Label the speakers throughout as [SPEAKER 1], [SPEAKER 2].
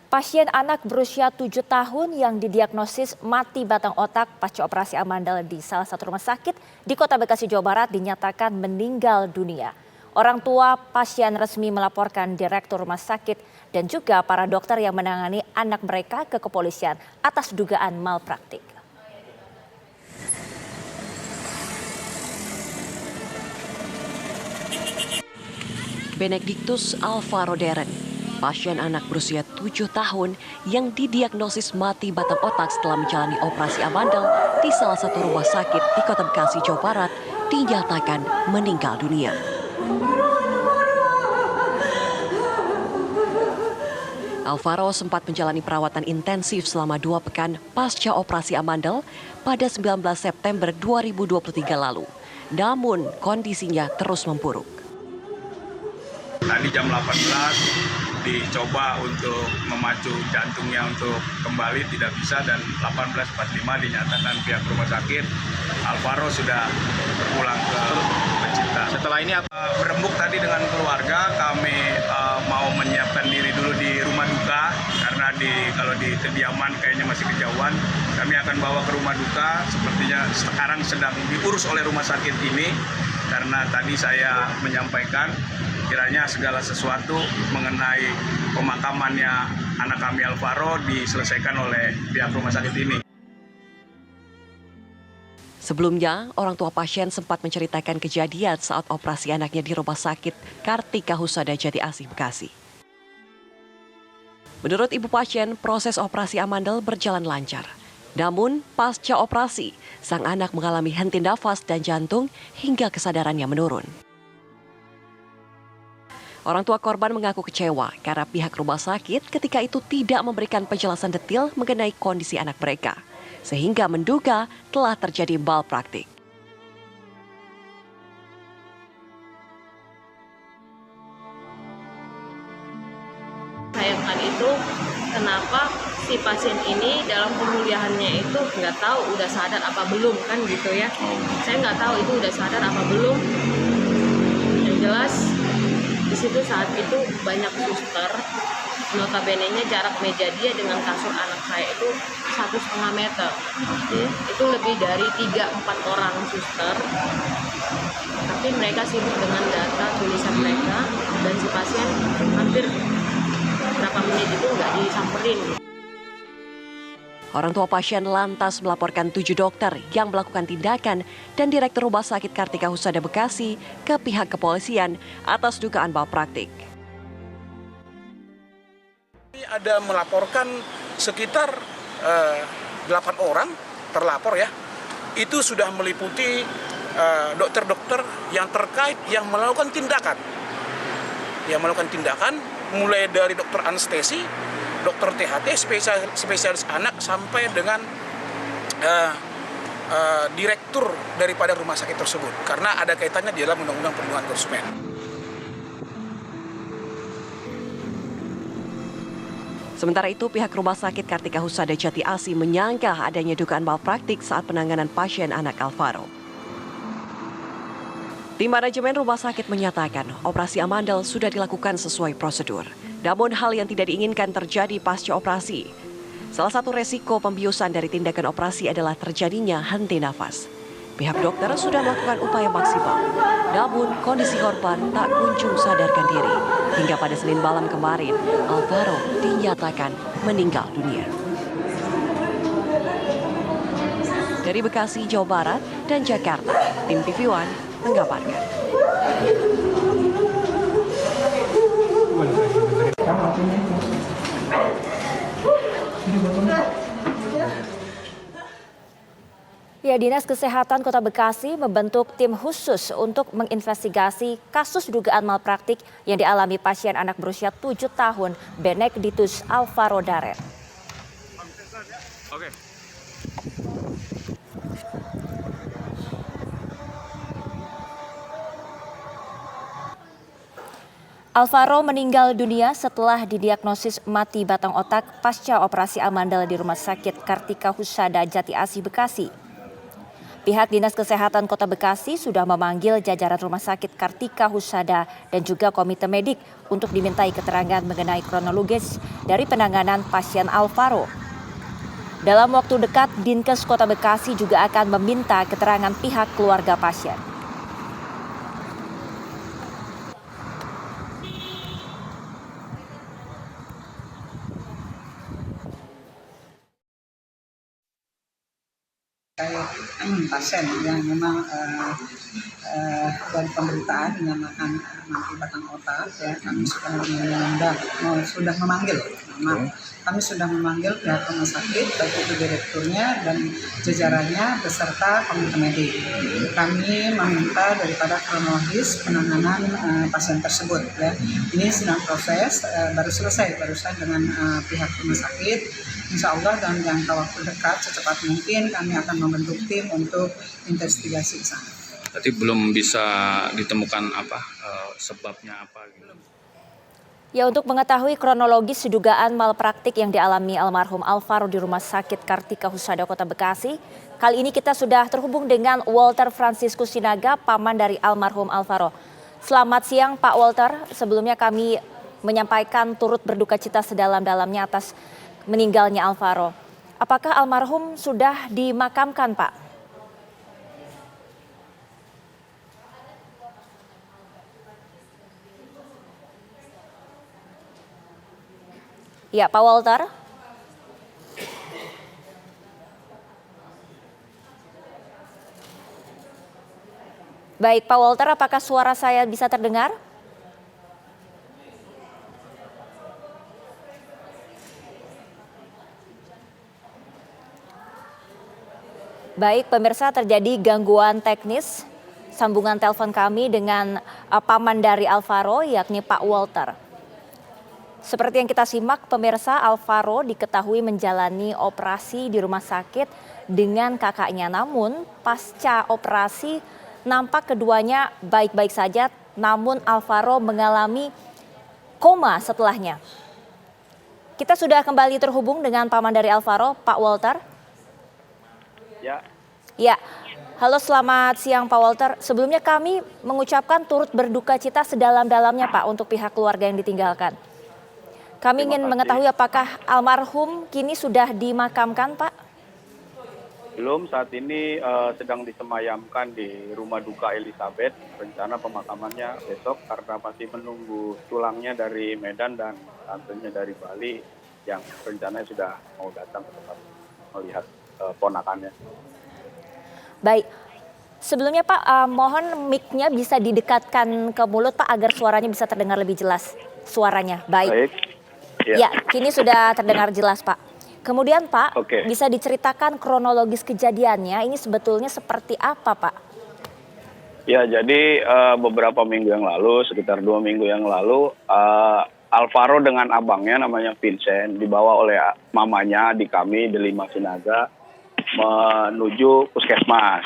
[SPEAKER 1] Pasien anak berusia 7 tahun yang didiagnosis mati batang otak pasca operasi amandel di salah satu rumah sakit di Kota Bekasi, Jawa Barat dinyatakan meninggal dunia. Orang tua pasien resmi melaporkan direktur rumah sakit dan juga para dokter yang menangani anak mereka ke kepolisian atas dugaan malpraktik.
[SPEAKER 2] Benedictus Alvaro Deren, pasien anak berusia 7 tahun yang didiagnosis mati batang otak setelah menjalani operasi amandel di salah satu rumah sakit di Kota Bekasi, Jawa Barat, dinyatakan meninggal dunia. Alvaro sempat menjalani perawatan intensif selama 2 pekan pasca operasi amandel pada 19 September 2023 lalu. Namun kondisinya terus memburuk.
[SPEAKER 3] Tadi jam 18 dicoba untuk memacu jantungnya untuk kembali, tidak bisa, dan 18.45 dinyatakan pihak rumah sakit Alvaro sudah pulang ke pecinta. Setelah ini berembuk tadi dengan keluarga, kami mau menyiapkan diri dulu di rumah duka karena kalau di kediaman kayaknya masih kejauhan. Kami akan bawa ke rumah duka, sepertinya sekarang sedang diurus oleh rumah sakit ini karena tadi saya menyampaikan kiranya segala sesuatu mengenai pemakamannya anak kami Alvaro diselesaikan oleh pihak rumah sakit ini.
[SPEAKER 2] Sebelumnya, orang tua pasien sempat menceritakan kejadian saat operasi anaknya di Rumah Sakit Kartika Husada Jati Asih, Bekasi. Menurut ibu pasien, proses operasi amandel berjalan lancar. Namun, pasca operasi, sang anak mengalami henti nafas dan jantung hingga kesadarannya menurun. Orang tua korban mengaku kecewa karena pihak rumah sakit ketika itu tidak memberikan penjelasan detail mengenai kondisi anak mereka, sehingga menduga telah terjadi malpraktik.
[SPEAKER 4] Sayangkan itu kenapa si pasien ini dalam pemulihannya itu nggak tahu udah sadar apa belum, kan gitu ya. Saya nggak tahu itu udah sadar apa belum. Yang jelas di situ saat itu banyak suster, notabene-nya jarak meja dia dengan kasur anak saya itu 1,5 meter. Itu lebih dari 3-4 orang suster. Tapi mereka sibuk dengan data tulisan mereka dan si pasien hampir berapa menit itu nggak disamperin.
[SPEAKER 2] Orang tua pasien lantas melaporkan 7 dokter yang melakukan tindakan dan Direktur Rumah Sakit Kartika Husada Bekasi ke pihak kepolisian atas dugaan malpraktik.
[SPEAKER 5] Ada melaporkan sekitar 8 orang terlapor ya. Itu sudah meliputi dokter-dokter yang terkait yang melakukan tindakan. Yang melakukan tindakan mulai dari dokter anestesi, dokter THT, spesialis anak, sampai dengan direktur daripada rumah sakit tersebut. Karena ada kaitannya di dalam Undang-Undang Perlindungan Konsumen.
[SPEAKER 2] Sementara itu, pihak Rumah Sakit Kartika Husada Jati Asih menyangka adanya dugaan malpraktik saat penanganan pasien anak Alvaro. Tim manajemen rumah sakit menyatakan operasi amandel sudah dilakukan sesuai prosedur. Namun hal yang tidak diinginkan terjadi pasca operasi. Salah satu resiko pembiusan dari tindakan operasi adalah terjadinya henti nafas. Pihak dokter sudah melakukan upaya maksimal. Namun kondisi korban tak kunjung sadarkan diri. Hingga pada Senin malam kemarin, Alvaro dinyatakan meninggal dunia. Dari Bekasi, Jawa Barat dan Jakarta, tim TV One mengabarkan.
[SPEAKER 1] Ya, Dinas Kesehatan Kota Bekasi membentuk tim khusus untuk menginvestigasi kasus dugaan malpraktik yang dialami pasien anak berusia 7 tahun Benedictus Alvaro Deren. Alvaro meninggal dunia setelah didiagnosis mati batang otak pasca operasi amandel di Rumah Sakit Kartika Husada Jati Asih, Bekasi. Pihak Dinas Kesehatan Kota Bekasi sudah memanggil jajaran Rumah Sakit Kartika Husada dan juga Komite Medik untuk dimintai keterangan mengenai kronologis dari penanganan pasien Alvaro. Dalam waktu dekat, Dinkes Kota Bekasi juga akan meminta keterangan pihak keluarga pasien.
[SPEAKER 6] Pasien yang memang dari pemberitaan dinyatakan mati batang otak, ya kami sudah memanggil pihak rumah sakit, baik itu direkturnya dan jajarannya beserta komite medik. Kami meminta daripada kronologis penanganan pasien tersebut, ya. Ini sedang proses, baru selesai barusan dengan pihak rumah sakit. Insya Allah dalam jangka waktu dekat secepat mungkin kami akan membentuk tim untuk investigasi ke sana.
[SPEAKER 7] Berarti belum bisa ditemukan sebabnya apa gitu.
[SPEAKER 1] Ya, untuk mengetahui kronologis dugaan malpraktik yang dialami almarhum Alvaro di Rumah Sakit Kartika Husada Kota Bekasi, kali ini kita sudah terhubung dengan Walter Franciscus Sinaga, paman dari almarhum Alvaro. Selamat siang Pak Walter, sebelumnya kami menyampaikan turut berduka cita sedalam-dalamnya atas meninggalnya Alvaro. Apakah almarhum sudah dimakamkan, Pak? Ya, Pak Walter. Baik, Pak Walter, apakah suara saya bisa terdengar? Baik, pemirsa, terjadi gangguan teknis sambungan telepon kami dengan paman dari Alvaro, yakni Pak Walter. Seperti yang kita simak, pemirsa, Alvaro diketahui menjalani operasi di rumah sakit dengan kakaknya. Namun pasca operasi nampak keduanya baik-baik saja, namun Alvaro mengalami koma setelahnya. Kita sudah kembali terhubung dengan paman dari Alvaro, Pak Walter. Ya, halo, selamat siang Pak Walter. Sebelumnya kami mengucapkan turut berduka cita sedalam-dalamnya Pak untuk pihak keluarga yang ditinggalkan. Kami ingin mengetahui apakah almarhum kini sudah dimakamkan, Pak?
[SPEAKER 8] Belum, saat ini sedang disemayamkan di rumah duka Elizabeth. Rencana pemakamannya besok karena masih menunggu tulangnya dari Medan dan tantenya dari Bali yang rencananya sudah mau datang ke tempat melihat ponakannya.
[SPEAKER 1] Baik, sebelumnya Pak, mohon mic-nya bisa didekatkan ke mulut Pak agar suaranya bisa terdengar lebih jelas suaranya. Baik. Ya, kini sudah terdengar jelas Pak. Kemudian Pak, bisa diceritakan kronologis kejadiannya ini sebetulnya seperti apa Pak?
[SPEAKER 8] Ya, jadi beberapa minggu yang lalu, sekitar 2 minggu yang lalu, Alvaro dengan abangnya namanya Vincent dibawa oleh mamanya di kami Delima Sinaga menuju puskesmas.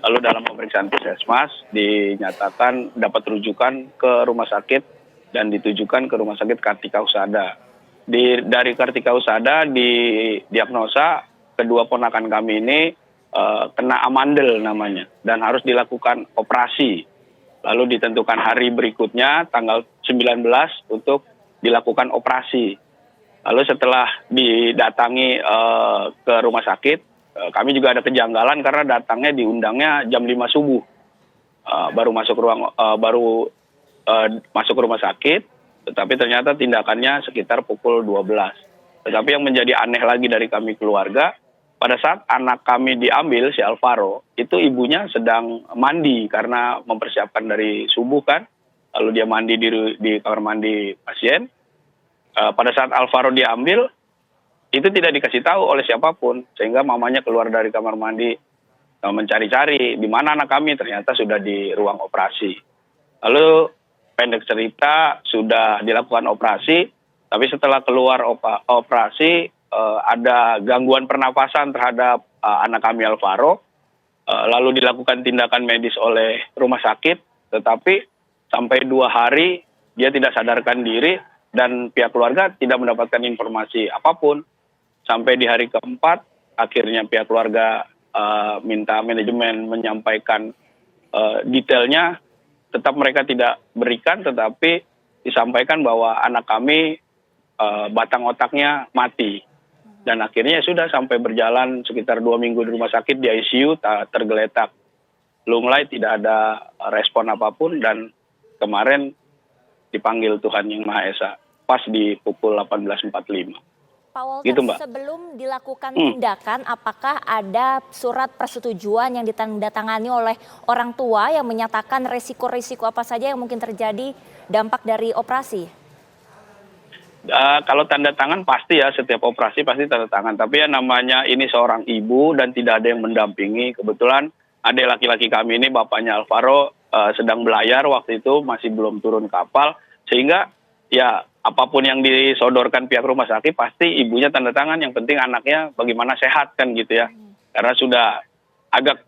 [SPEAKER 8] Lalu dalam pemeriksaan puskesmas dinyatakan dapat rujukan ke rumah sakit dan ditujukan ke rumah sakit Kartika Husada. Dari Kartika Husada didiagnosa kedua ponakan kami ini kena amandel namanya dan harus dilakukan operasi. Lalu ditentukan hari berikutnya tanggal 19 untuk dilakukan operasi. Lalu setelah didatangi ke rumah sakit, kami juga ada kejanggalan karena datangnya diundangnya jam 5 subuh. Baru masuk rumah sakit, tetapi ternyata tindakannya sekitar pukul 12. Tetapi yang menjadi aneh lagi dari kami keluarga, pada saat anak kami diambil, si Alvaro, itu ibunya sedang mandi karena mempersiapkan dari subuh kan. Lalu dia mandi di kamar mandi pasien. Pada saat Alvaro diambil, itu tidak dikasih tahu oleh siapapun. Sehingga mamanya keluar dari kamar mandi mencari-cari di mana anak kami, ternyata sudah di ruang operasi. Lalu pendek cerita sudah dilakukan operasi, tapi setelah keluar operasi ada gangguan pernapasan terhadap anak kami Alvaro, lalu dilakukan tindakan medis oleh rumah sakit, tetapi sampai 2 hari dia tidak sadarkan diri dan pihak keluarga tidak mendapatkan informasi apapun. Sampai di hari keempat, akhirnya pihak keluarga minta manajemen menyampaikan detailnya, tetap mereka tidak berikan, tetapi disampaikan bahwa anak kami batang otaknya mati. Dan akhirnya sudah sampai berjalan sekitar 2 minggu di rumah sakit di ICU tergeletak. Lunglai tidak ada respon apapun, dan kemarin dipanggil Tuhan Yang Maha Esa pas di pukul 18.45.
[SPEAKER 1] Pak Walter,
[SPEAKER 8] Gitu, Mbak.
[SPEAKER 1] sebelum dilakukan tindakan, apakah ada surat persetujuan yang ditandatangani oleh orang tua yang menyatakan resiko-resiko apa saja yang mungkin terjadi dampak dari operasi?
[SPEAKER 8] Kalau tanda tangan pasti ya, setiap operasi pasti tanda tangan. Tapi ya namanya ini seorang ibu dan tidak ada yang mendampingi. Kebetulan adik laki-laki kami ini, bapaknya Alvaro, sedang belayar waktu itu, masih belum turun kapal. Sehingga ya apapun yang disodorkan pihak rumah sakit pasti ibunya tanda tangan. Yang penting anaknya bagaimana sehat kan gitu ya. Karena sudah agak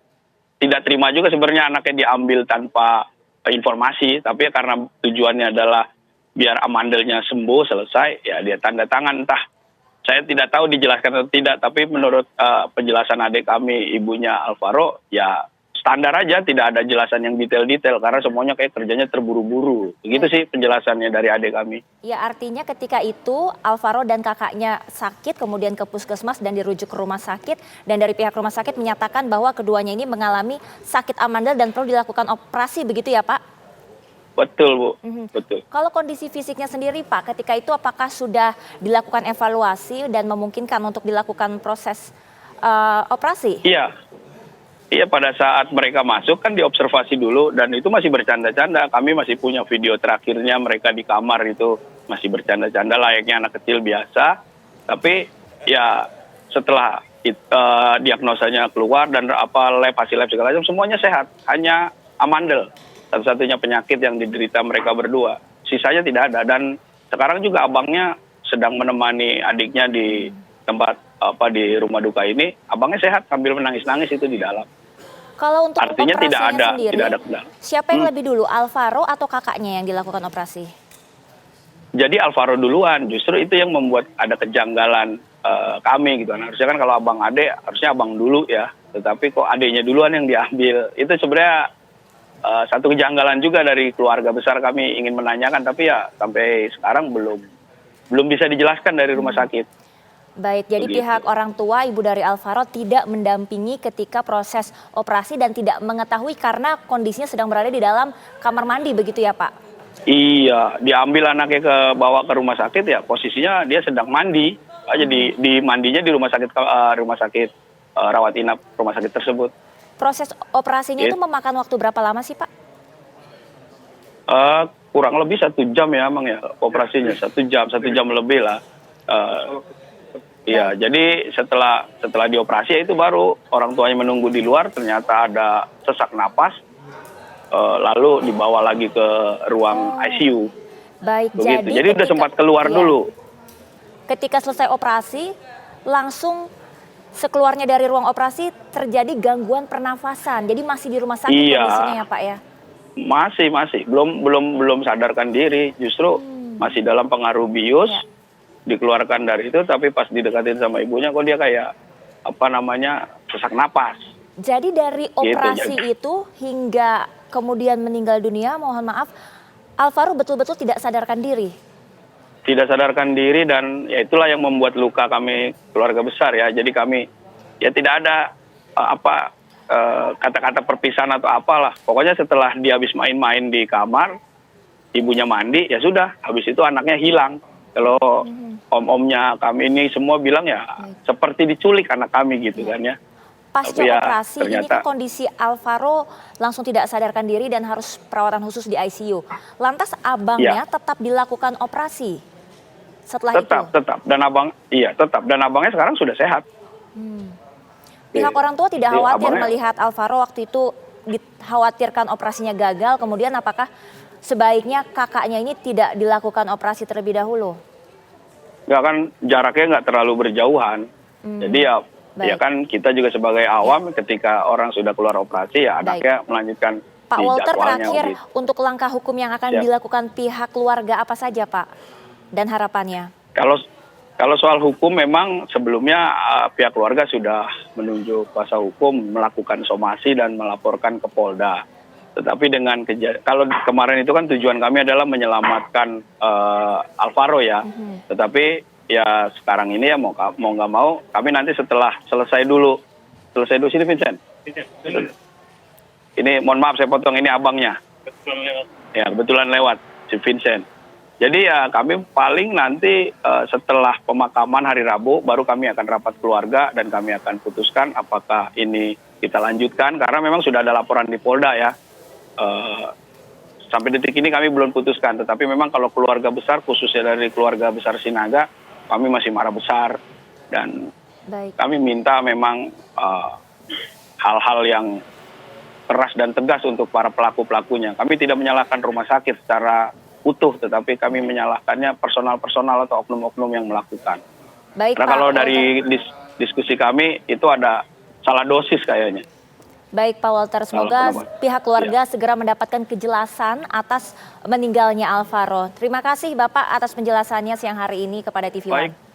[SPEAKER 8] tidak terima juga sebenarnya anaknya diambil tanpa informasi. Tapi ya karena tujuannya adalah biar amandelnya sembuh selesai, ya dia tanda tangan. Entah, saya tidak tahu dijelaskan atau tidak, tapi menurut penjelasan adik kami, ibunya Alvaro, ya standar aja, tidak ada jelasan yang detail-detail karena semuanya kayak kerjanya terburu-buru. Begitu sih penjelasannya dari adik kami.
[SPEAKER 1] Ya, artinya ketika itu Alvaro dan kakaknya sakit, kemudian ke puskesmas dan dirujuk ke rumah sakit, dan dari pihak rumah sakit menyatakan bahwa keduanya ini mengalami sakit amandel dan perlu dilakukan operasi, begitu ya Pak?
[SPEAKER 8] Betul, Bu. Betul.
[SPEAKER 1] Kalau kondisi fisiknya sendiri Pak, ketika itu apakah sudah dilakukan evaluasi dan memungkinkan untuk dilakukan proses operasi?
[SPEAKER 8] Iya. Iya, pada saat mereka masuk kan diobservasi dulu, dan itu masih bercanda-canda. Kami masih punya video terakhirnya mereka di kamar itu masih bercanda-canda layaknya anak kecil biasa. Tapi ya setelah diagnosanya keluar dan lab hasil lab segala macam semuanya sehat, hanya amandel. Satu-satunya penyakit yang diderita mereka berdua. Sisanya tidak ada, dan sekarang juga abangnya sedang menemani adiknya di tempat di rumah duka ini. Abangnya sehat sambil menangis-nangis itu di dalam.
[SPEAKER 1] Kalau untuk
[SPEAKER 8] artinya
[SPEAKER 1] operasinya sendiri,
[SPEAKER 8] tidak ada kendala.
[SPEAKER 1] Siapa yang lebih dulu, Alvaro atau kakaknya yang dilakukan operasi?
[SPEAKER 8] Jadi Alvaro duluan, justru itu yang membuat ada kejanggalan kami gitu. Nah, harusnya kan kalau abang adek harusnya abang dulu ya, tetapi kok adiknya duluan yang diambil. Itu sebenarnya satu kejanggalan juga dari keluarga besar, kami ingin menanyakan, tapi ya sampai sekarang belum bisa dijelaskan dari rumah sakit.
[SPEAKER 1] Baik, jadi
[SPEAKER 8] Begitu.
[SPEAKER 1] pihak orang tua ibu dari Alvaro tidak mendampingi ketika proses operasi dan tidak mengetahui karena kondisinya sedang berada di dalam kamar mandi, begitu ya Pak?
[SPEAKER 8] Iya, diambil anaknya bawa ke rumah sakit ya, posisinya dia sedang mandi aja di mandinya di rumah sakit rawat inap rumah sakit tersebut.
[SPEAKER 1] Proses operasinya itu memakan waktu berapa lama sih Pak?
[SPEAKER 8] Kurang lebih 1 jam ya Mang ya operasinya, 1 jam lebih lah. Iya, jadi setelah dioperasi itu baru orang tuanya menunggu di luar, ternyata ada sesak napas, lalu dibawa lagi ke ruang ICU.
[SPEAKER 1] Baik,
[SPEAKER 8] begitu. Jadi udah sempat keluar dulu.
[SPEAKER 1] Ketika selesai operasi, langsung sekeluarnya dari ruang operasi terjadi gangguan pernafasan. Jadi masih di rumah sakit kondisinya ya Pak ya?
[SPEAKER 8] Masih. Belum sadarkan diri. Justru masih dalam pengaruh bius. Ya. Dikeluarkan dari itu, tapi pas didekatin sama ibunya kok dia kayak sesak napas.
[SPEAKER 1] Jadi dari operasi itu hingga kemudian meninggal dunia, mohon maaf, Alvaro betul-betul tidak sadarkan diri?
[SPEAKER 8] Tidak sadarkan diri, dan ya itulah yang membuat luka kami keluarga besar ya. Jadi kami ya tidak ada kata-kata perpisahan atau apalah. Pokoknya setelah dia habis main-main di kamar, ibunya mandi, ya sudah. Habis itu anaknya hilang. Kalau om-omnya kami ini semua bilang ya seperti diculik anak kami gitu kan ya.
[SPEAKER 1] Pasca operasi ini kan kondisi Alvaro langsung tidak sadarkan diri dan harus perawatan khusus di ICU. Lantas abangnya tetap dilakukan operasi setelah itu?
[SPEAKER 8] Tetap. Dan abangnya sekarang sudah sehat.
[SPEAKER 1] Pihak orang tua tidak khawatir melihat Alvaro waktu itu dikhawatirkan operasinya gagal, kemudian apakah sebaiknya kakaknya ini tidak dilakukan operasi terlebih dahulu?
[SPEAKER 8] Nggak, kan jaraknya nggak terlalu berjauhan. Jadi ya kan kita juga sebagai awam ketika orang sudah keluar operasi ya anaknya melanjutkan
[SPEAKER 1] Pak
[SPEAKER 8] di
[SPEAKER 1] Walter,
[SPEAKER 8] jadwalnya.
[SPEAKER 1] terakhir untuk langkah hukum yang akan dilakukan pihak keluarga apa saja Pak? Dan harapannya?
[SPEAKER 8] Kalau soal hukum memang sebelumnya pihak keluarga sudah menunjuk kuasa hukum melakukan somasi dan melaporkan ke Polda. Tetapi dengan kalau kemarin itu kan tujuan kami adalah menyelamatkan Alvaro ya. Tetapi ya sekarang ini ya mau nggak mau kami nanti setelah selesai dulu sini Vincent. Ini mohon maaf saya potong, ini abangnya. Ya kebetulan lewat si Vincent. Jadi ya kami paling nanti setelah pemakaman hari Rabu baru kami akan rapat keluarga dan kami akan putuskan apakah ini kita lanjutkan karena memang sudah ada laporan di Polda ya. Sampai detik ini kami belum putuskan, tetapi memang kalau keluarga besar khususnya dari keluarga besar Sinaga kami masih marah besar dan kami minta memang hal-hal yang keras dan tegas untuk para pelaku-pelakunya. Kami tidak menyalahkan rumah sakit secara utuh, tetapi kami menyalahkannya personal-personal atau oknum-oknum yang melakukan. Karena kalau dari diskusi kami itu ada salah dosis kayaknya.
[SPEAKER 1] Baik Pak Walter, semoga pihak keluarga segera mendapatkan kejelasan atas meninggalnya Alvaro. Terima kasih Bapak atas penjelasannya siang hari ini kepada TV One.